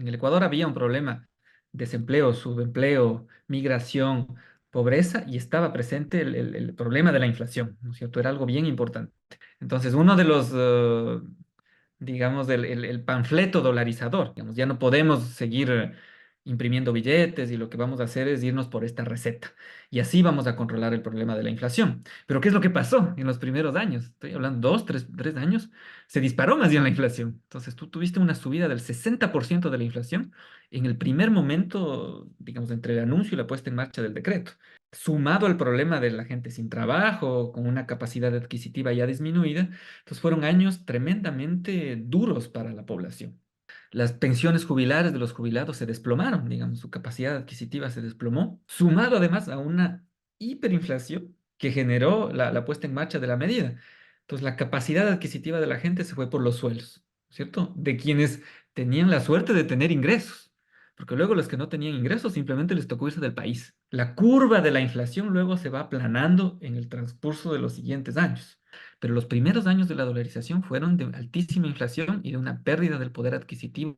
En el Ecuador había un problema: desempleo, subempleo, migración, pobreza, y estaba presente el problema de la inflación, ¿no es cierto? Era algo bien importante. Entonces, uno de los, digamos, el panfleto dolarizador, digamos, ya no podemos seguir imprimiendo billetes, y lo que vamos a hacer es irnos por esta receta. Y así vamos a controlar el problema de la inflación. Pero ¿qué es lo que pasó en los primeros años? Estoy hablando 2, 3 años. Se disparó más bien la inflación. Entonces tú tuviste una subida del 60% de la inflación en el primer momento, digamos, entre el anuncio y la puesta en marcha del decreto. Sumado al problema de la gente sin trabajo, con una capacidad adquisitiva ya disminuida, entonces fueron años tremendamente duros para la población. Las pensiones jubilares de los jubilados se desplomaron, digamos, su capacidad adquisitiva se desplomó, sumado además a una hiperinflación que generó la puesta en marcha de la medida. Entonces, la capacidad adquisitiva de la gente se fue por los suelos, ¿cierto? De quienes tenían la suerte de tener ingresos, porque luego los que no tenían ingresos simplemente les tocó irse del país. La curva de la inflación luego se va aplanando en el transcurso de los siguientes años. Pero los primeros años de la dolarización fueron de altísima inflación y de una pérdida del poder adquisitivo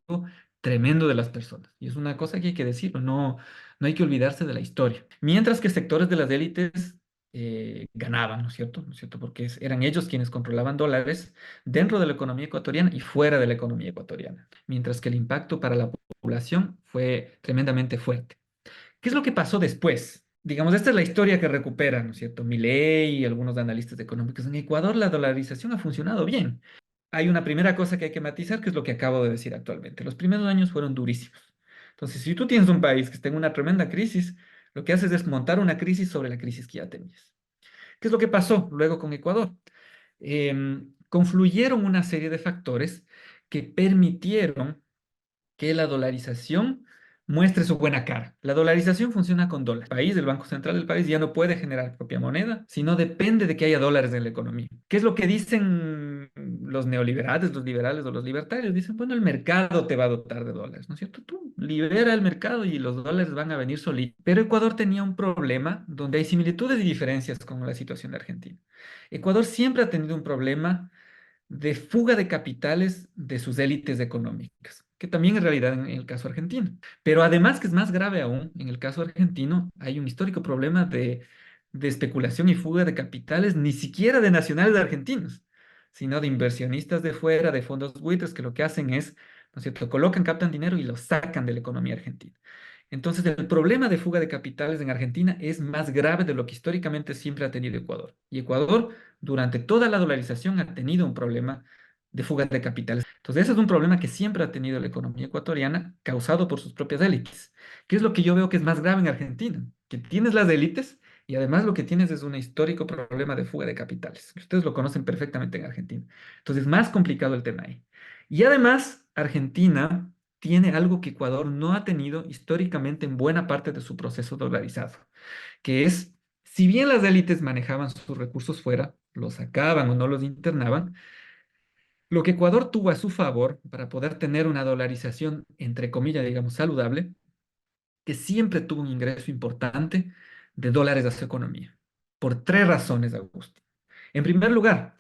tremendo de las personas. Y es una cosa que hay que decirlo, no, no hay que olvidarse de la historia. Mientras que sectores de las élites ganaban, ¿no es cierto? ¿No es cierto? Porque eran ellos quienes controlaban dólares dentro de la economía ecuatoriana y fuera de la economía ecuatoriana. Mientras que el impacto para la población fue tremendamente fuerte. ¿Qué es lo que pasó después? Digamos, esta es la historia que recuperan, ¿no es cierto? Milei y algunos analistas económicos. En Ecuador la dolarización ha funcionado bien. Hay una primera cosa que hay que matizar, que es lo que acabo de decir actualmente. Los primeros años fueron durísimos. Entonces, si tú tienes un país que está en una tremenda crisis, lo que haces es montar una crisis sobre la crisis que ya tenías. ¿Qué es lo que pasó luego con Ecuador? Confluyeron una serie de factores que permitieron que la dolarización muestre su buena cara. La dolarización funciona con dólares. El país, el Banco Central del país, ya no puede generar propia moneda, sino depende de que haya dólares en la economía. ¿Qué es lo que dicen los neoliberales, los liberales o los libertarios? Dicen, bueno, el mercado te va a dotar de dólares, ¿no es cierto? Tú libera el mercado y los dólares van a venir solitos. Pero Ecuador tenía un problema donde hay similitudes y diferencias con la situación de Argentina. Ecuador siempre ha tenido un problema de fuga de capitales de sus élites económicas, que también es realidad en el caso argentino. Pero además, que es más grave aún, en el caso argentino hay un histórico problema de especulación y fuga de capitales, ni siquiera de nacionales argentinos, sino de inversionistas de fuera, de fondos buitres, que lo que hacen es, ¿no es cierto?, colocan, captan dinero y lo sacan de la economía argentina. Entonces, el problema de fuga de capitales en Argentina es más grave de lo que históricamente siempre ha tenido Ecuador. Y Ecuador, durante toda la dolarización, ha tenido un problema de fuga de capitales. Entonces, ese es un problema que siempre ha tenido la economía ecuatoriana, causado por sus propias élites. ¿Qué es lo que yo veo que es más grave en Argentina? Que tienes las élites y además lo que tienes es un histórico problema de fuga de capitales, que ustedes lo conocen perfectamente en Argentina. Entonces, más complicado el tema ahí. Y además, Argentina tiene algo que Ecuador no ha tenido históricamente en buena parte de su proceso dolarizado, que es, si bien las élites manejaban sus recursos fuera, los sacaban o no los internaban, lo que Ecuador tuvo a su favor para poder tener una dolarización, entre comillas, digamos, saludable, que siempre tuvo un ingreso importante de dólares a su economía, por tres razones, Agustín. En primer lugar,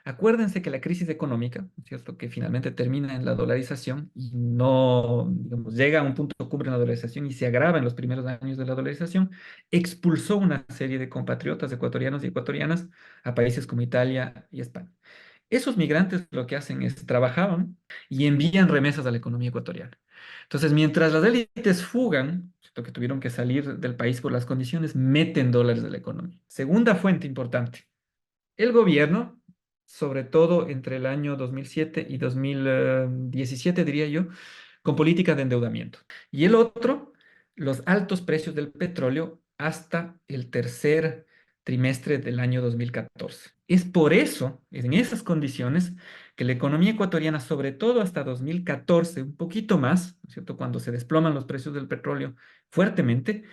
acuérdense que la crisis económica, ¿no es cierto?, que finalmente termina en la dolarización y no, digamos, llega a un punto cumbre en la dolarización y se agrava en los primeros años de la dolarización, expulsó una serie de compatriotas ecuatorianos y ecuatorianas a países como Italia y España. Esos migrantes lo que hacen es trabajaban y envían remesas a la economía ecuatoriana. Entonces, mientras las élites fugan, ¿cierto?, que tuvieron que salir del país por las condiciones, meten dólares de la economía. Segunda fuente importante: el gobierno, sobre todo entre el año 2007 y 2017, diría yo, con política de endeudamiento. Y el otro, los altos precios del petróleo hasta el tercer trimestre del año 2014. Es por eso, en esas condiciones, que la economía ecuatoriana, sobre todo hasta 2014, un poquito más, ¿no es cierto?, cuando se desploman los precios del petróleo fuertemente,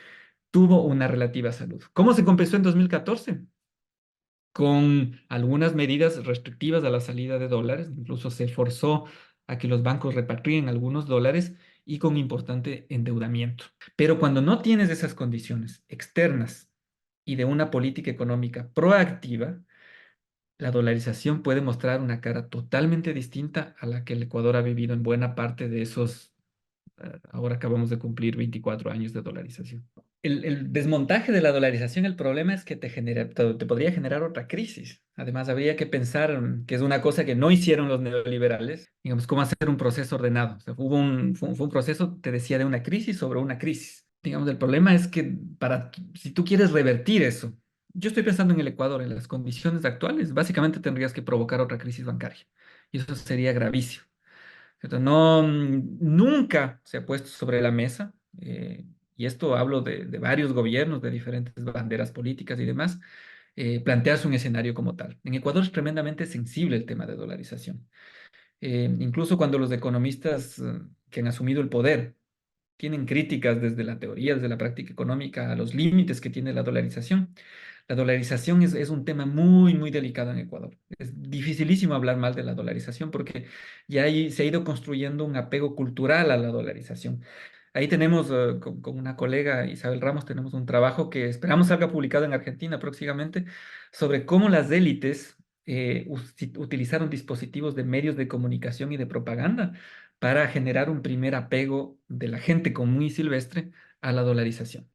tuvo una relativa salud. ¿Cómo se compensó en 2014? Con algunas medidas restrictivas a la salida de dólares, incluso se forzó a que los bancos repatrien algunos dólares, y con importante endeudamiento. Pero cuando no tienes esas condiciones externas y de una política económica proactiva, la dolarización puede mostrar una cara totalmente distinta a la que el Ecuador ha vivido en buena parte de esos ahora acabamos de cumplir 24 años de dolarización. El desmontaje de la dolarización, el problema es que te podría generar otra crisis. Además, habría que pensar que es una cosa que no hicieron los neoliberales, digamos, cómo hacer un proceso ordenado. O sea, fue un proceso, te decía, de una crisis sobre una crisis. Digamos, el problema es que si tú quieres revertir eso, yo estoy pensando en el Ecuador, en las condiciones actuales, básicamente tendrías que provocar otra crisis bancaria. Y eso sería gravísimo. ¿Cierto? No, nunca se ha puesto sobre la mesa, y esto hablo de varios gobiernos, de diferentes banderas políticas y demás, plantearse un escenario como tal. En Ecuador es tremendamente sensible el tema de dolarización. Incluso cuando los economistas que han asumido el poder tienen críticas desde la teoría, desde la práctica económica, a los límites que tiene la dolarización. La dolarización es un tema muy, muy delicado en Ecuador. Es dificilísimo hablar mal de la dolarización porque se ha ido construyendo un apego cultural a la dolarización. Ahí tenemos, con una colega, Isabel Ramos, tenemos un trabajo que esperamos salga publicado en Argentina próximamente sobre cómo las élites utilizaron dispositivos de medios de comunicación y de propaganda para generar un primer apego de la gente común y silvestre a la dolarización.